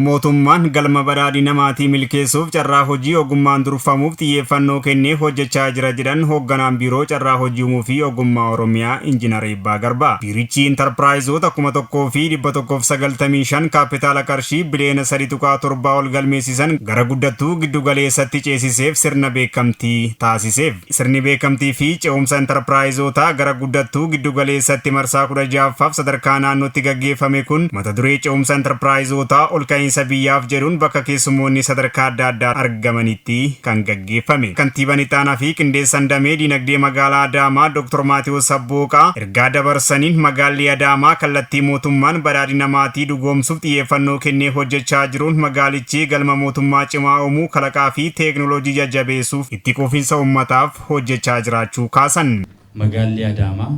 Mootummaan galma badhaadhina maatii milkeessuuf carraa hojii ogummaan durfamuuf xiyyeeffannoo kennee hojjechaa jira jedhan hoogganaan biiroo carraa hojii uumuu fi ogummaa Oromiyaa Injiinar Eebbaa Garbaa. Biirichi intarpiraayizoota 1,195 kaapitaala qarshii biliyoona 3.7 ol galmeessisan gara guddattuu giddu galeessatti ceesiseef sirna beekamtii taasiseef. Sirni beekamtii fi ce'umsa intarpiraayizootaa gara guddattuu giddu galeessatti marsaa 16ffaaf sadarkaa naannootti gaggeeffame kun mata duree ce'umsa intarpiraayizootaa ol ka'iinsa biyyaaf jedhuun bakka keessummoonni sadarkaa adda addaa argamanitti kan gaggeeffame. Kantiibaan Ixaanaa fi qindeessaan damee dinagdee magaalaa Adaamaa Dr. Maatiyus Sabbooqaa ergaa dabarsaniin magaalli Adaamaa kallattii mootummaan badhaadhina maatii dhugoomsuuf xiyyeeffannoo kennee hojjechaa jiruun magaalichi galma mootummaa cimaa uumuu kalaqaa fi teeknooloojii jajjabeessuuf itti quufinsa uummataaf hojjechaa jiraachuu kaasan. Magaalli Adaamaa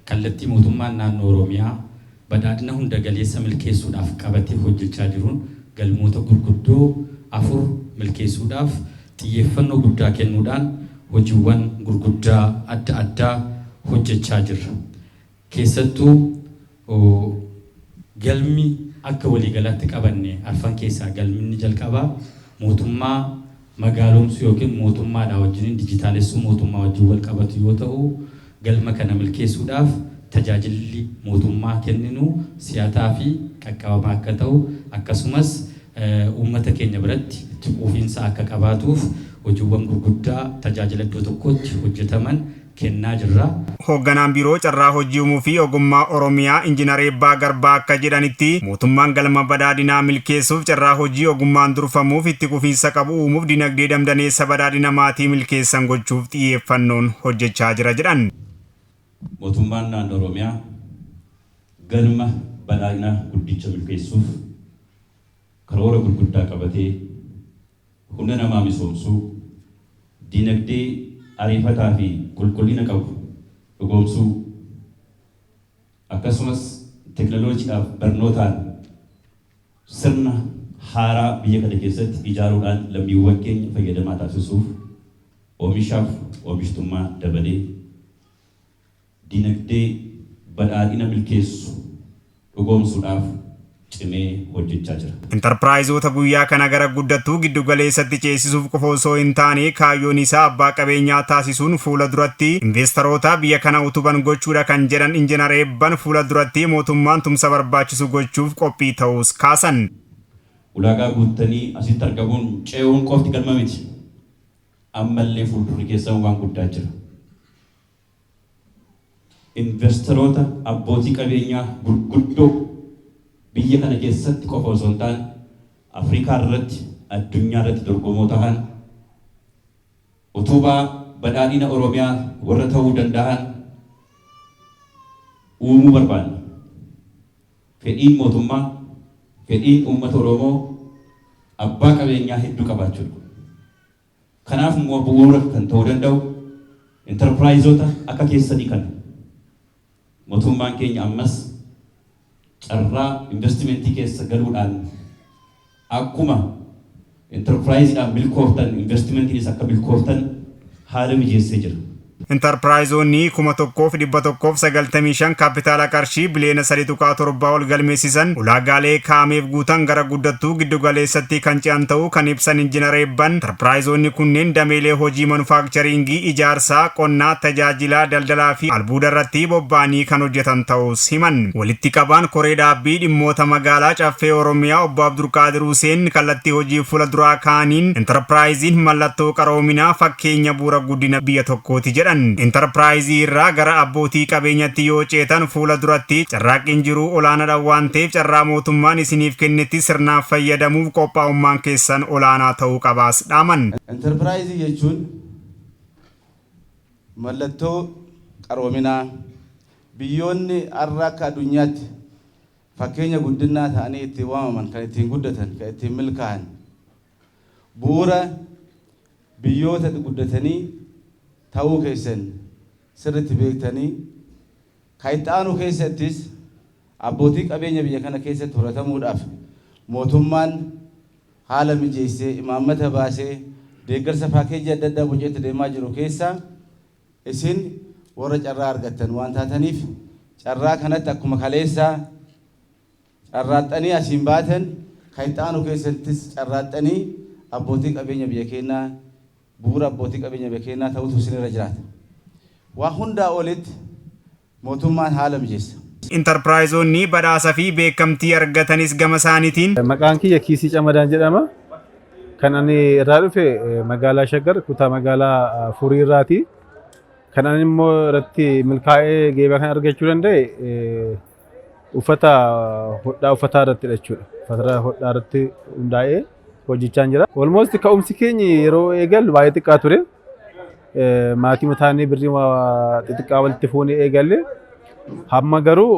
kallattii mootummaan naannoo Oromiyaa badhaadhina hunda galeessa milkeessuudhaaf qabatee hojjechaa jiruun galmoota gurguddoo 4 milkeessuudhaaf xiyyeeffannoo guddaa kennuudhaan hojiiwwan gurguddaa adda addaa hojjechaa jirra. Keessattuu galmi akka waliigalaatti qabanne arfan keessaa galminni jalqabaa mootummaa magaalomsuu yookiin mootummaadhaa wajjin dijitaalessuu mootummaa wajjin wal qabatu yoo ta'u, galma kana milkeessuudhaaf tajaajilli mootummaa kenninu si'ataa fi qaqqabamaa akka ta'u akkasumas uummata keenya biratti itti quufinsa akka qabaatuuf hojiiwwan gurguddaa tajaajila iddoo tokkotti hojjetaman kennaa jirra. Hoogganaan biiroo carraa hojii uumuu fi ogummaa Oromiyaa Injiinar Eebbaa Garbaa akka jedhanitti mootummaan galma badhaadhinaa milkeessuuf carraa hojii ogummaan durfamuuf itti quufinsa qabu uumuuf dinagdee damdaneessa badhaadhina maatii milkeessan gochuuf xiyyeeffannoon hojjechaa jira jedhan. Mootummaan naannoo Oromiyaa galma badhaadhina guddicha milkeessuuf karoora gurguddaa qabatee humna namaa misoomsuu, dinagdee ariifataa fi qulqullina qabu dhugoomsuu akkasumas teeknooloojiidhaaf barnootaan sirna haaraa biyya kana keessatti ijaaruudhaan lammiiwwan keenya fayyadamaa taasisuuf oomishaaf oomishtummaa dabalee dinagdee badhaadhina milkeessu dhugoomsuudhaaf cimee hojjechaa jira. Intarpiraayizoota guyyaa kana gara guddattuu giddu galeessatti ceesisuuf qofa osoo hin taane kaayyoon isaa abbaa qabeenyaa taasisuun fuula duratti investoroota biyya kana utuban gochuudha kan jedhan Injiinar Eebbaan fuula duratti mootummaan tumsa barbaachisu gochuuf qophii ta'us kaasan. Ulaagaa guuttanii asitti argamuun ce'uun qofti galma miti. Ammallee fuuldurri keessan waan guddaa jira. Investoroota abbootii qabeenyaa gurguddoo biyya kana keessatti qofa osoo hin taane Afrikaa irratti addunyaa irratti dorgomoo ta'an utubaa badhaadhina Oromiyaa warra ta'uu danda'an uumuu barbaanna. Fedhiin mootummaa, fedhiin uummata Oromoo abbaa qabeenyaa hedduu qabaachuudha. Kanaaf immoo bu'uura kan ta'uu danda'u intarpiraayizoota akka keessanii kana. Mootummaan keenya ammas carraa investimentii keessa galuudhaan akkuma enterprise-dhaan milkooftan investimentiinis akka milkooftan haala mijeessee jira. Intarpiraayizoonni 1,195 kaapitaala qarshii biliyoona 3.7 ol galmeessisan ulaagaalee kaa'ameef guutan gara guddattuu giddu galeessatti kan ce'an ta'uu kan ibsan Injiinar Eebbaan intarpiraayizoonni kunneen dameelee hojii manufaakcharingii, ijaarsaa, qonnaa, tajaajilaa, daldalaa fi albuuda irratti bobba'anii kan hojjetan ta'us himan. Walitti qabaan koree dhaabbii dhimmoota magaalaa caffee Oromiyaa obbo Abdulqaadir Huseen kallattii hojii fuula duraa kaaniin intarpiraayiziin mallattoo qaroominaa fakkeenya bu'uura guddina biyya tokkooti jedhan. Intarpiraayizii irraa gara abbootii qabeenyatti yoo ceetan fuula duratti carraaqqiin jiruu olaanaadha waan ta'eef carraa mootummaan isiniif kennetti sirnaan fayyadamuuf qophaa'ummaan keessan olaanaa ta'uu qabaas dhaaman. Intarpiraayizii jechuun mallattoo qaroominaa biyyoonni har'a akka addunyaatti fakkeenya guddinaa ta'anii itti waamaman, kan ittiin guddatan, kan ittiin milkaa'an bu'uura biyyoota guddatanii ta'uu keessan sirriitti beektanii kan itti aanu keessattis abbootii qabeenya biyya kana keessatti horatamuudhaaf mootummaan haala mijeessee imaammata baasee deeggarsa paakeejii adda addaa boceetti deemaa jiru keessa isin warra carraa argattan waan taataniif carraa kanatti akkuma kaleessaa carraaxxanii asiin baatan kayitaanu keessattis carraaxxanii abbootii qabeenya biyya keenyaa bu'uura abbootii qabeenya biyya keenyaa ta'utu isinirra jiraata. Waa hundaa olitti mootummaan haala mijeessa. Intarpiraayizoonni badhaasa fi beekamtii argatanis gama isaaniitiin. Maqaan kiyya Kiisii Camadaan jedhama. Kan ani irraa dhufe magaalaa Shaggar kutaa magaalaa Furii irraati. Kan ani immoo irratti milkaa'ee geeba kan argachuu danda'e uffata hodhaa uffataa irratti jechuudha. Uffata hodhaa irratti hundaa'ee hojjechaan jira. Almost ka'umsi keenya yeroo eegalu baay'ee xiqqaa ture. Maatii mataanii birrii xixiqqaa walitti fuunee eegalle. Hamma garuu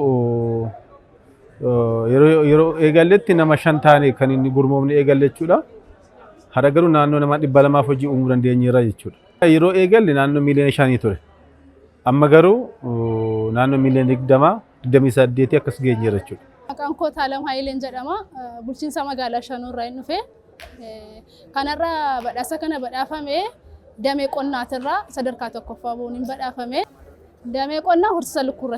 yeroo eegalletti nama 5 taane kan inni gurmoomne eegalle jechuudha. Hara garuu naannoo nama 200 hojii uumuu dandeenyeera jechuudha. Yeroo eegalle naannoo miliyoona 5 ture. Amma garuu naannoo miliyoona 28 akkas geenyeera jechuudha. Maqaan koo Taalam Haayileen jedhama. Bulchiinsa magaalaa Shanuu irraa dhufe. Kanarra badhaasa kana badhaafame damee qonnaatirraa sadarkaa tokkoffaa bu'uun badhaafame. Damee qonnaa horsiisa lukkuu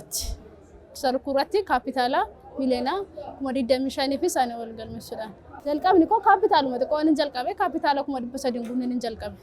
irratti kaapitaala miliyoona 25 fi isaanii ol galmeessuudhaan. Jalqabni koo kaapitaaluma xiqqoo inni jalqabe kaapitaala 300 guutuun inni jalqabe.